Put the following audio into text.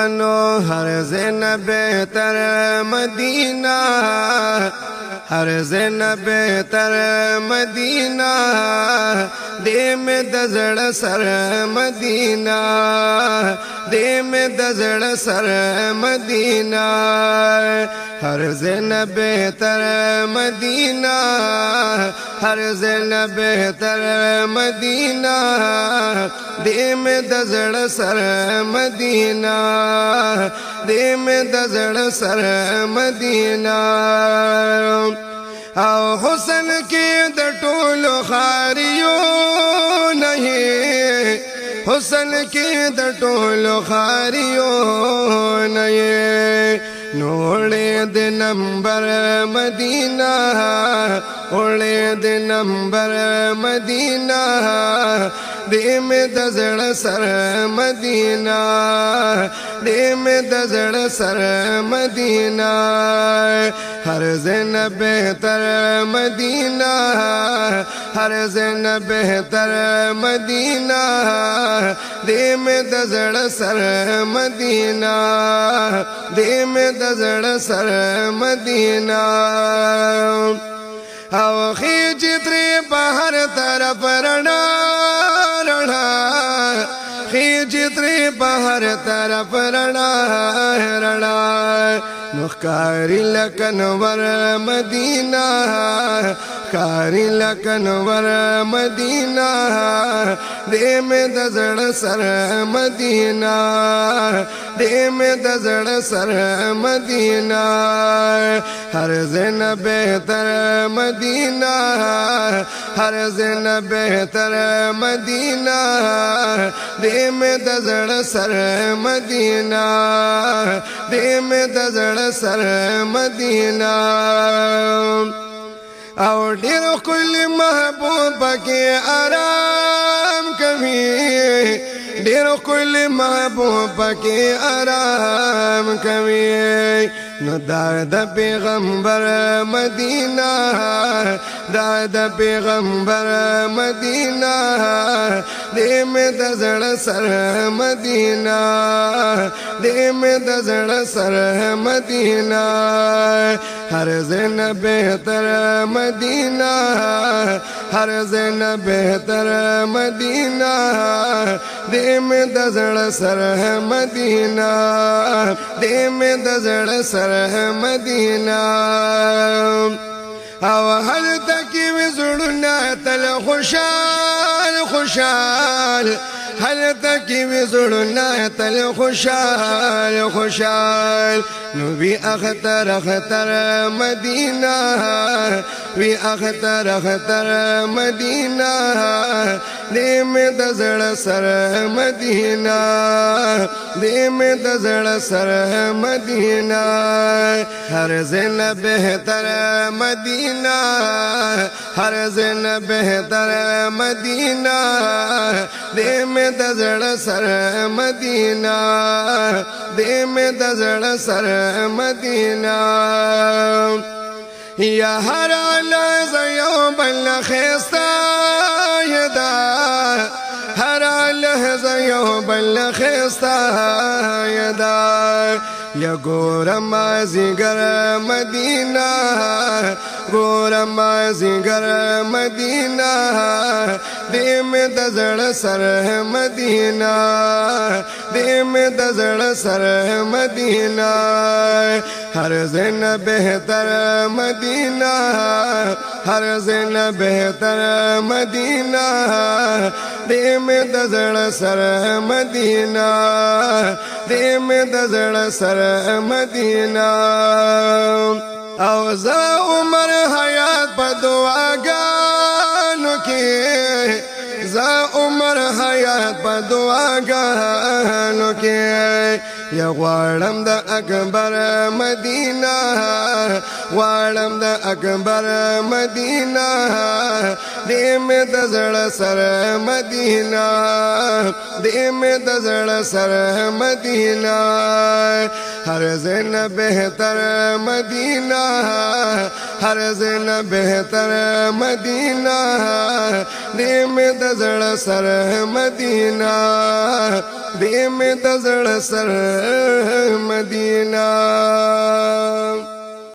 مسلمانو ہر زین بہتر مدینہ ہر زین بہتر مدینہ دے میں دزڑ سر مدینہ دے میں دزڑ سر مدینہ ہر زین بہتر مدینہ ہر زین بہتر مدینہ دے میں دزڑ سر مدینہ دے میں دزڑ سر مدینہ او حسن کی د ټولو خاریو نہیں حسن کی د ټولو خاریو نہیں نوڑے the number Medina اوڑے the number مدینہ دے میں دزڑ سر مدینہ دے میں دزڑ سر مدینہ ہر زین بہتر مدینہ ہر زین بہتر مدینہ دے میں دزڑ سر مدینہ دے میں دزڑ سر مدینہ او خیج تری بہر طرف رڑا رڑا خیج تری بہر طرف رڑا رڑا نخکاری لکنور مدینہ کاری لکنور مدینہ دے میں دزڑ سر مدینہ دے میں دزڑ سر مدینہ ہر زین بہتر مدینہ ہر زین بہتر مدینہ دے میں دزڑ سر مدینہ دے میں دزڑ سر مدینہ اور ڈیر کل محبوب کے آرام کبھی ڈیر کل محبوب کے آرام کبھی نو داد پیغمبر مدینہ داد پیغمبر مدینہ دے میں دزڑ سر مدینہ دے میں دزڑ سر مدینہ ہر زین بہتر مدینہ ہر زین بہتر مدینہ دے میں دزڑ سر مدینہ دے میں دزڑ سر مدینہ او هل تکی وزړونه تل خوشال خوشال هل تکی وزړونه تل خوشال خوشال نو بی اختر اختر مدینہ بی اختر اختر مدینہ دے میں دزڑ سر مدینہ دے میں دزڑ سر مدینہ ہر زین بہتر مدینہ ہر زین بہتر مدینہ دے میں دزڑ سر مدینہ دے میں دزڑ سر مدینہ یا ہر لحظہ یو بل خیستا یدا ہر لحظہ یو بل خیستا یدا یا گورم مازیگر مدینہ گورم مازیگر مدینہ دے میں دزڑ سر مدینہ دے میں دزڑ سر مدینہ ہر زین بہتر مدینہ ہر زین بہتر مدینہ دے میں دزڑ سر مدینہ دے میں دزڑ سر مدینہ او زا عمر حیات پا دعاگانو کی زا عمر حیات پا دعاگانو کی یا غوارم دا اکبر مدینہ غواړم د اکبر مدینه دې مې د زړه سر مدینه دې مې د زړه سر مدینه ہر زین بہتر مدینہ ہر زین بہتر مدینہ دے میں دزڑ سر مدینہ دے میں دزڑ سر مدینہ